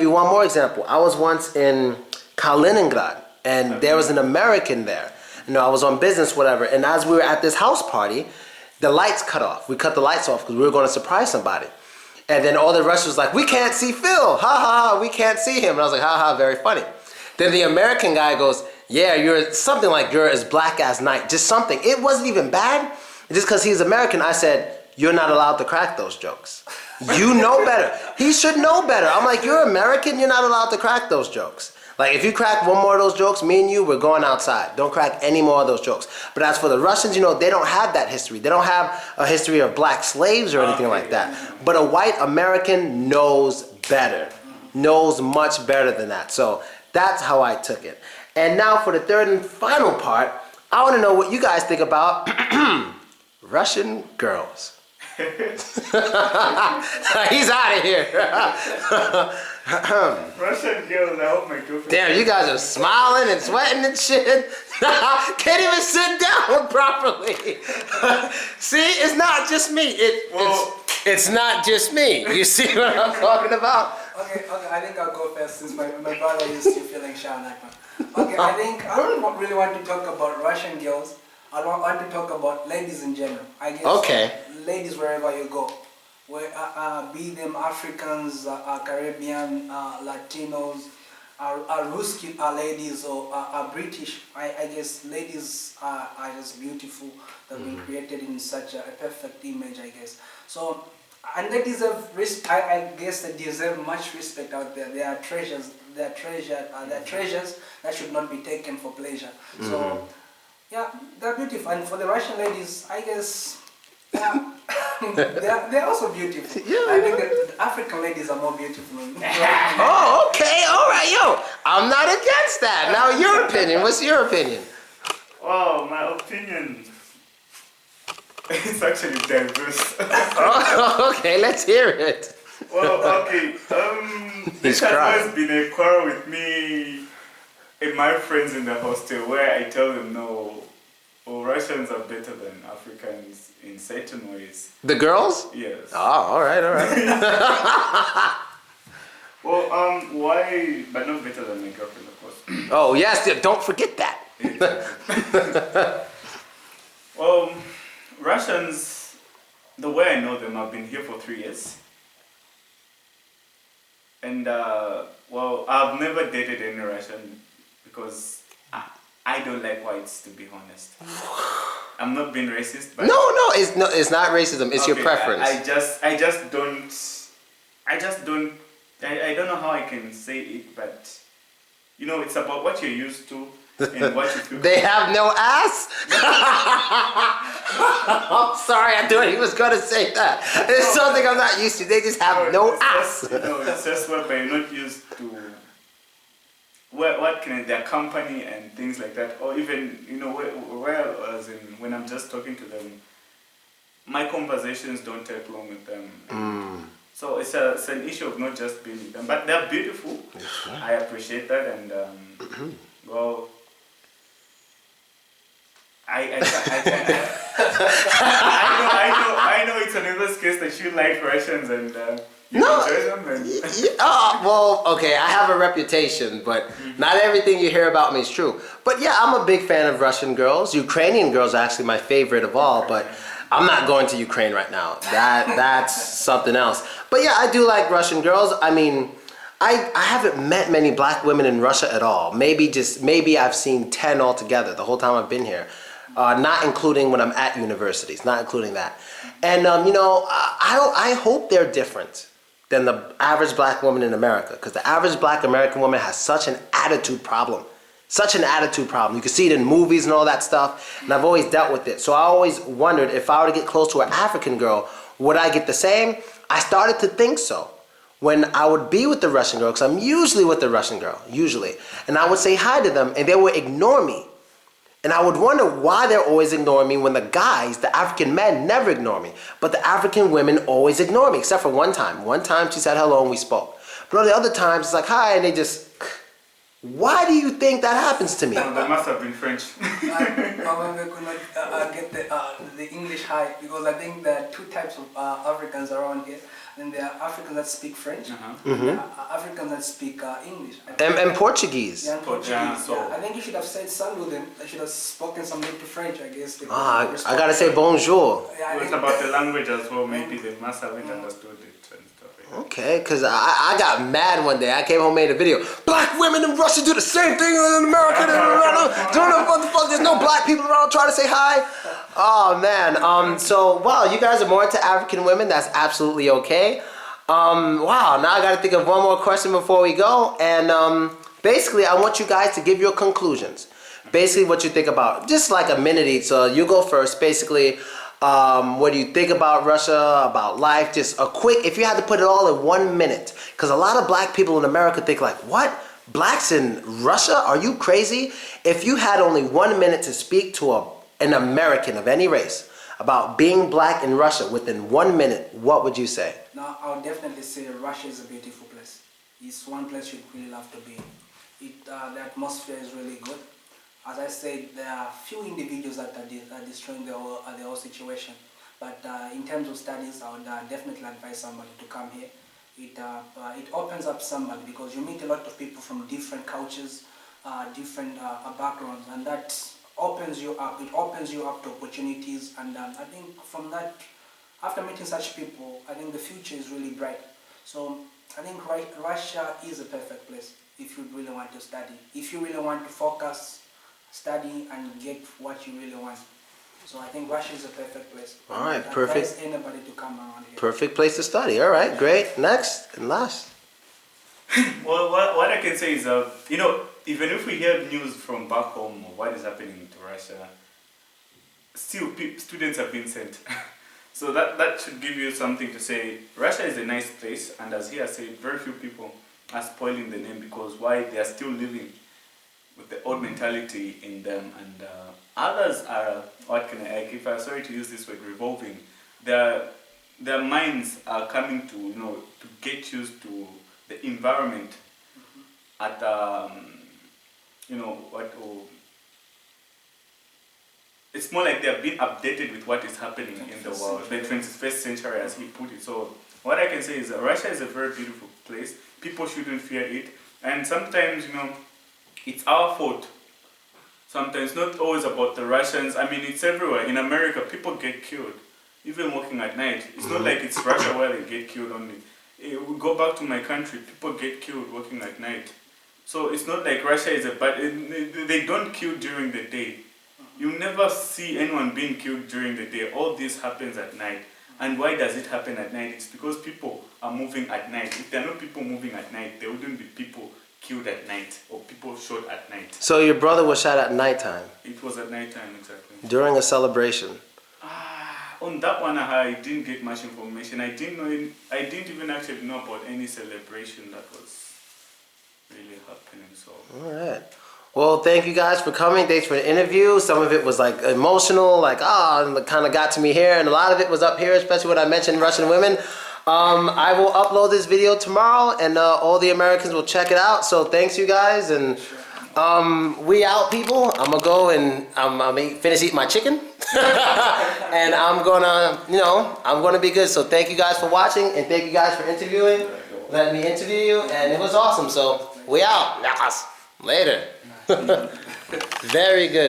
you one more example. I was once in Kaliningrad, and there was an American there. I was on business, whatever, and as we were at this house party, the lights cut off. We cut the lights off because we were going to surprise somebody. And then all the Russians was like, we can't see Phil. Ha ha ha, we can't see him. And I was like, ha ha, very funny. Then the American guy goes, yeah, you're something like you're as black as night. Just something. It wasn't even bad. Just because he's American, I said, you're not allowed to crack those jokes. You know better. He should know better. I'm like, you're American, you're not allowed to crack those jokes. Like, if you crack one more of those jokes, me and you, we're going outside. Don't crack any more of those jokes. But as for the Russians, they don't have that history. They don't have a history of black slaves or anything like that. But a white American knows better. Knows much better than that. So that's how I took it. And now for the third and final part, I want to know what you guys think about Russian girls. He's out of here. Russian girls, I hope my girlfriend. Damn, you guys are smiling and sweating and shit. Can't even sit down properly. See, it's not just me. It's not just me. You see what I'm talking about? Okay, I think I'll go first since my brother used to feeling shy. Okay, I don't really want to talk about Russian girls. I don't want to talk about ladies in general. I guess Okay. Ladies wherever you go, be them Africans, Caribbean, Latinos, Ruski ladies or British. I guess ladies are just beautiful. They've been created in such a perfect image, I guess. So, and they deserve respect. I guess they deserve much respect out there. They are treasures. They are treasures that should not be taken for pleasure. So, yeah, they're beautiful. And for the Russian ladies, I guess, yeah, they're also beautiful. Yeah, I think that the African ladies are more beautiful. Oh, okay. All right, yo. I'm not against that. Now, your opinion. What's your opinion? Wow, my opinion. It's actually diverse. Oh, okay, let's hear it. Well, okay. This has crying. always been a quarrel with me and my friends in the hostel where I tell them no, Russians are better than Africans in certain ways. The girls? Yes. Oh, all right, all right. Well, why? But not better than my girlfriend, of course. Oh, yes, don't forget that. Well, Russians, the way I know them, I've been here for 3 years. And, well, I've never dated any Russian because I don't like whites, to be honest. I'm not being racist, but... No, it's not racism, it's your preference. I don't know how I can say it, but, it's about what you're used to and what you feel. They have no ass? I'm sorry, I thought he was going to say that. It's something I'm not used to. They just have no ass. It's just what you're not used to. What can their company and things like that, or even, when I'm just talking to them, my conversations don't take long with them. So it's an issue of not just being with them, but they're beautiful. I appreciate that, and well, I know it's another case that you like Russians and you enjoy them. And well, okay, I have a reputation, but not everything you hear about me is true. But yeah, I'm a big fan of Russian girls. Ukrainian girls are actually my favorite of all, but I'm not going to Ukraine right now. That's something else. But yeah, I do like Russian girls. I mean, I haven't met many black women in Russia at all. Maybe I've seen 10 altogether the whole time I've been here. Not including when I'm at universities, not including that. And I hope they're different than the average black woman in America, because the average black American woman has such an attitude problem. Such an attitude problem. You can see it in movies and all that stuff, and I've always dealt with it. So I always wondered if I were to get close to an African girl, would I get the same? I started to think so. When I would be with the Russian girl, because I'm usually with the Russian girl, and I would say hi to them, and they would ignore me. And I would wonder why they're always ignoring me when the guys, the African men, never ignore me. But the African women always ignore me, except for one time. One time she said hello and we spoke. But all the other times, it's like, hi, and they just... Why do you think that happens to me? Well, that must have been French. Probably could not get the English high, because I think there are 2 types of Africans around here. then there are Africans that speak French, Uh-huh. there are Africans that speak English. And Portuguese. Yeah, and Portuguese. so- Yeah. I think you should have said salut then. I should have spoken some native French, I guess. They Ah, could I gotta say bonjour. Yeah, I What think- about the language as well? Maybe they must haven't understood it and stuff like that. Okay, because I got mad one day. I came home, made a video. Black women in Russia do the same thing in America. Don't know what the fuck. There's no black people around trying to say hi. Oh man. So wow, you guys are more into African women. That's absolutely okay. Wow. Now I got to think of one more question before we go. And basically, I want you guys to give your conclusions. Basically, what you think about. Just like a minute each. So you go first. Basically. What do you think about Russia, about life? Just a quick, if you had to put it all in 1 minute. Because a lot of black people in America think like, what? Blacks in Russia? Are you crazy? If you had only 1 minute to speak to an American of any race about being black in Russia within 1 minute, what would you say? Now, I would definitely say Russia is a beautiful place. It's one place you'd really love to be. The atmosphere is really good. As I said, there are few individuals that are destroying the whole situation. But in terms of studies, I would definitely advise somebody to come here. It opens up somebody because you meet a lot of people from different cultures, different backgrounds, and that opens you up. It opens you up to opportunities, and I think from that, after meeting such people, I think the future is really bright. So I think Russia is a perfect place if you really want to study. If you really want to focus, study and get what you really want. So I think Russia is a perfect place. All right, I perfect. advise anybody to come around here. Perfect place to study. All right, great. Next and last. Well, what I can say is, even if we hear news from back home of what is happening to Russia, still students have been sent. So that should give you something to say. Russia is a nice place, and as he has said, very few people are spoiling the name because why? They are still living with the old mentality in them, and others are, if I'm sorry to use this word, revolving. Their minds are coming to, to get used to the environment at, it's more like they're being updated with what is happening in the world, the 21st century as he put it. So what I can say is that Russia is a very beautiful place. People shouldn't fear it, and sometimes, it's our fault. Sometimes not always about the Russians. I mean, it's everywhere. In America, people get killed, even walking at night. It's not like it's Russia where they get killed only. We go back to my country, people get killed walking at night. So it's not like Russia is they don't kill during the day. You never see anyone being killed during the day. All this happens at night. And why does it happen at night? It's because people are moving at night. If there are no people moving at night, there wouldn't be people killed at night or people shot at night. So your brother was shot at nighttime It was at night time, exactly. during a celebration. On that one, I didn't get much information. I didn't even actually know about any celebration that was really happening. So. All right. Well, thank you guys for coming. Thanks for the interview. Some of it was like emotional, like and it kind of got to me here, and a lot of it was up here, especially when I mentioned Russian women. I will upload this video tomorrow, and all the Americans will check it out. So thanks, you guys, and we out, people. I'm gonna go and I'm finish eating my chicken, and I'm gonna be good. So thank you guys for watching, and thank you guys for letting me interview you, and it was awesome. So we out. Yes. Later. Very good.